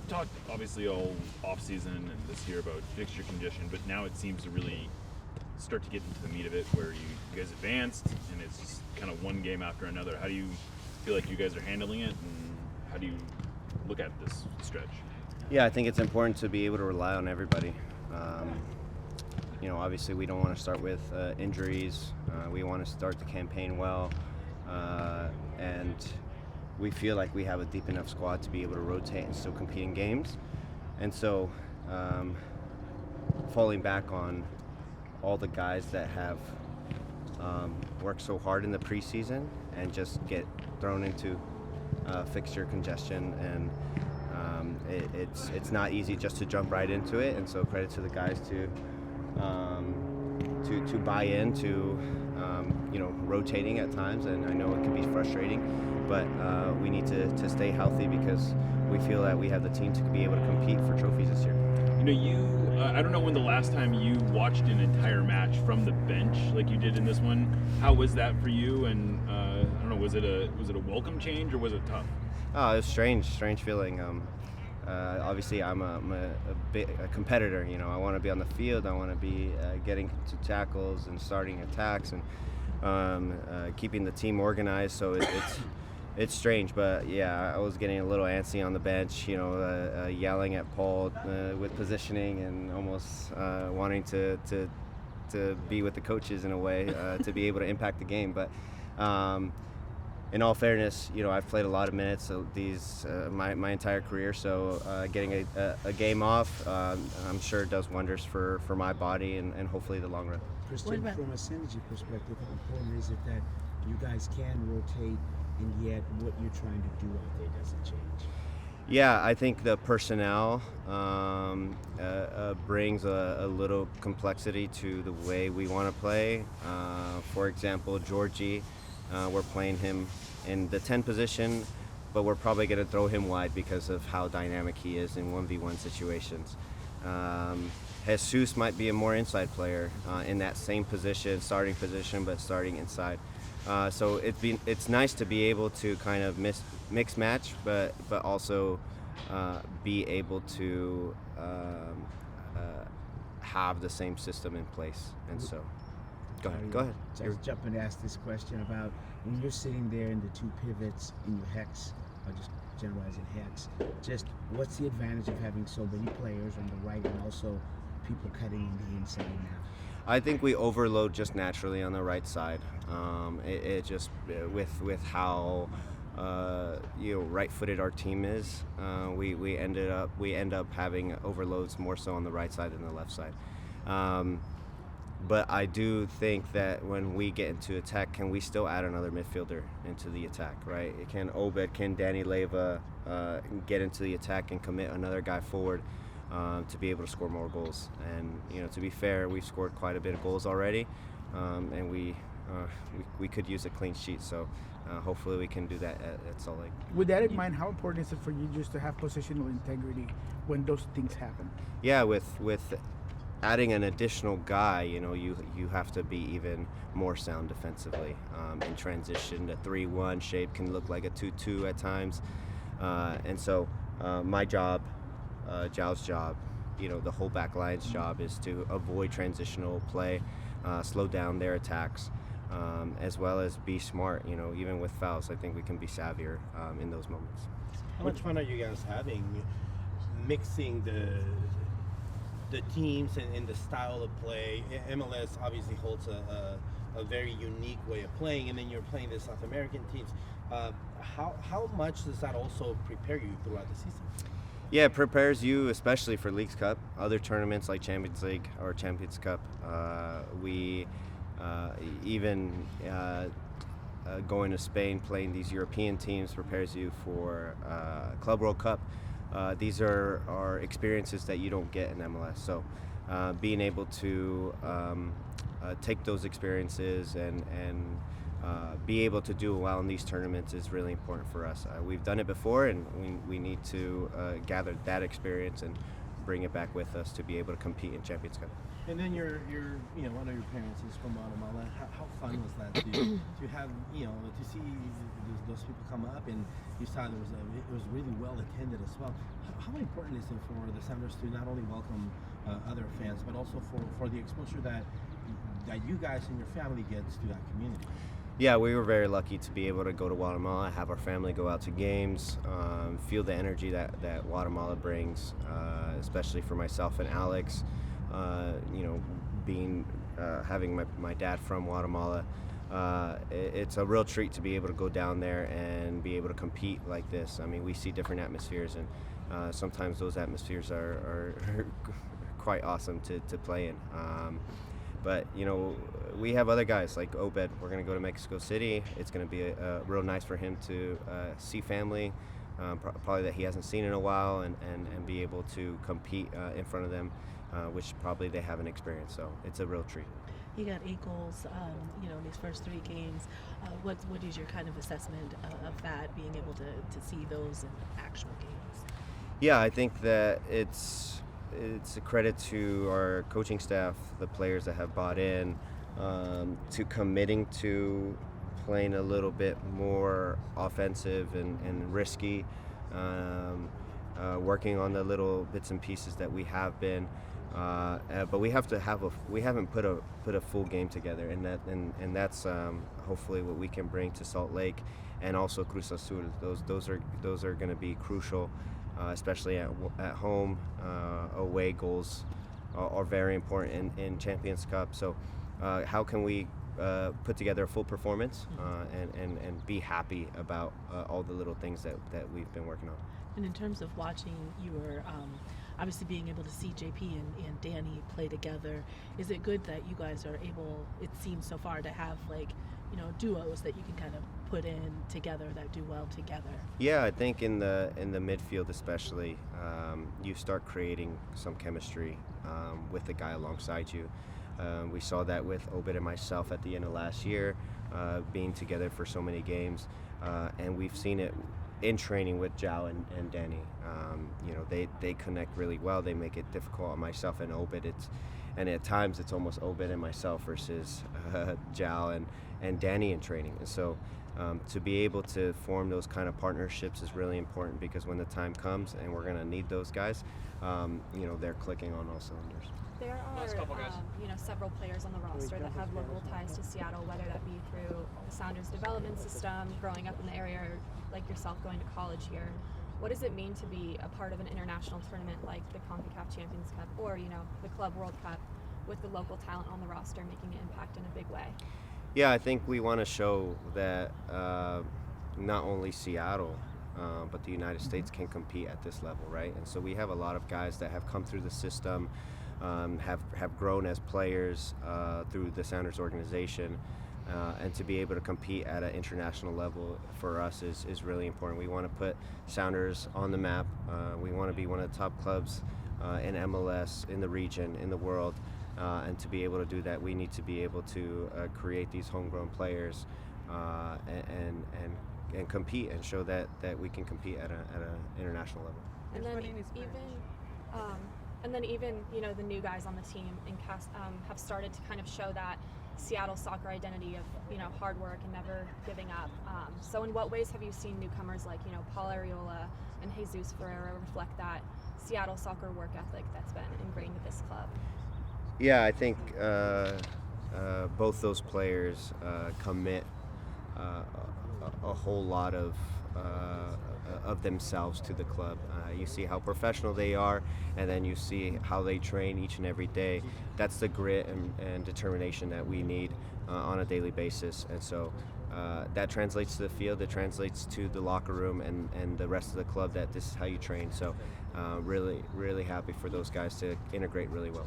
we've talked obviously all off season and this year about fixture congestion, but now it seems to really start to get into the meat of it, where you guys advanced and it's just kind of one game after another. How do you feel like you guys are handling it, and how do you look at this stretch? Yeah, I think it's important to be able to rely on everybody. Obviously we don't want to start with injuries. We want to start the campaign well, and we feel like we have a deep enough squad to be able to rotate and still compete in games. And so falling back on all the guys that have worked so hard in the preseason and just get thrown into fixture congestion, and it's not easy just to jump right into it. And so credit to the guys to buy into rotating at times, and I know it can be frustrating, but we need to stay healthy because we feel that we have the team to be able to compete for trophies this year. I don't know when the last time you watched an entire match from the bench like you did in this one. How was that for you? And I don't know, was it a welcome change or was it tough? Oh, it was strange feeling. Obviously, I'm a competitor. I want to be on the field. I want to be getting to tackles and starting attacks and keeping the team organized. So it's strange, but yeah, I was getting a little antsy on the bench. Yelling at Paul with positioning and almost wanting to be with the coaches in a way to be able to impact the game. But in all fairness, I've played a lot of minutes my entire career, so getting a game off, I'm sure it does wonders for my body and hopefully the long run. Cristian, from a synergy perspective, how important is it that you guys can rotate, and yet what you're trying to do out there doesn't change? Yeah, I think the personnel brings a little complexity to the way we want to play. For example, Georgie, we're playing him in the 10 position, but we're probably going to throw him wide because of how dynamic he is in 1v1 situations. Jesus might be a more inside player in that same position, starting position, but starting inside. So it's nice to be able to kind of mix match, but also be able to have the same system in place. And so, go ahead. So I was jumping to ask this question about when you're sitting there in the two pivots in your hex, or just generalizing hex, just what's the advantage of having so many players on the right and also people cutting in the inside now? I think we overload just naturally on the right side. It just with how right-footed our team is, we end up having overloads more so on the right side than the left side. But I do think that when we get into attack, can we still add another midfielder into the attack, right? Can Danny Leyva get into the attack and commit another guy forward to be able to score more goals? And to be fair, we've scored quite a bit of goals already, and we could use a clean sheet. So hopefully we can do that at Salt Lake. With that in mind, how important is it for you just to have positional integrity when those things happen? Yeah, with adding an additional guy, you have to be even more sound defensively. In transition, the 3-1 shape can look like a 2-2 at times. And so my job, Zhao's job, the whole back line's job is to avoid transitional play, slow down their attacks, as well as be smart. Even with fouls, I think we can be savvier in those moments. How much fun are you guys having mixing the teams and the style of play? MLS obviously holds a very unique way of playing, and then you're playing the South American teams. How much does that also prepare you throughout the season? Yeah, it prepares you, especially for Leagues Cup, other tournaments like Champions League or Champions Cup. Going to Spain, playing these European teams prepares you for Club World Cup. These are experiences that you don't get in MLS. So being able to take those experiences and be able to do well in these tournaments is really important for us. We've done it before, and we need to gather that experience and bring it back with us to be able to compete in Champions Cup. And then one of your parents is from Guatemala. How fun was that to have, to see those people come up, and you saw it was really well attended as well. How important is it for the Sounders to not only welcome other fans, but also for the exposure that you guys and your family gets to that community? Yeah, we were very lucky to be able to go to Guatemala, have our family go out to games, feel the energy that Guatemala brings, especially for myself and Alex. Having my dad from Guatemala, it's a real treat to be able to go down there and be able to compete like this. I mean, we see different atmospheres, and sometimes those atmospheres are quite awesome to play in. But we have other guys like Obed. We're going to go to Mexico City. It's going to be real nice for him to see family, probably that he hasn't seen in a while, and be able to compete in front of them, which probably they haven't experienced. So it's a real treat. You got 8 goals, in these first 3 games. What is your kind of assessment of that, being able to see those in actual games? Yeah, I think that it's a credit to our coaching staff, the players that have bought in, to committing to playing a little bit more offensive and risky, working on the little bits and pieces that we have been. But we haven't put a full game together, and that's hopefully what we can bring to Salt Lake and also Cruz Azul. Those are going to be crucial, especially at home. Away goals are very important in Champions Cup. So how can we put together a full performance and be happy about all the little things that we've been working on? And in terms of watching, you were obviously being able to see JP and Danny play together. Is it good that you guys are able, it seems so far, to have duos that you can kind of put in together that do well together? Yeah, I think in the midfield especially, you start creating some chemistry with the guy alongside you. We saw that with Obed and myself at the end of last year, being together for so many games, and we've seen it in training with Jao and Danny. They connect really well. They make it difficult on myself and Obed. And at times it's almost Obed and myself versus Jao and Danny in training. And so to be able to form those kind of partnerships is really important, because when the time comes and we're going to need those guys, they're clicking on all cylinders. There are, several players on the roster that have local ties to Seattle, whether that be through the Sounders development system, growing up in the area, or like yourself going to college here. What does it mean to be a part of an international tournament like the CONCACAF Champions Cup or, the Club World Cup, with the local talent on the roster making an impact in a big way? Yeah, I think we want to show that not only Seattle, but the United States can compete at this level, right? And so we have a lot of guys that have come through the system, have grown as players through the Sounders organization, and to be able to compete at an international level for us is really important. We want to put Sounders on the map. We want to be one of the top clubs in MLS, in the region, in the world, and to be able to do that, we need to be able to create these homegrown players and compete and show that we can compete at an international level. And then even the new guys on the team have started to kind of show that Seattle soccer identity of hard work and never giving up. So in what ways have you seen newcomers like Paul Arriola and Jesus Ferreira reflect that Seattle soccer work ethic that's been ingrained with this club? Yeah, I think both those players commit a whole lot of themselves to the club. You see how professional they are, and then you see how they train each and every day. That's the grit and determination that we need on a daily basis. And so that translates to the field, it translates to the locker room and the rest of the club, that this is how you train. So really, really happy for those guys to integrate really well.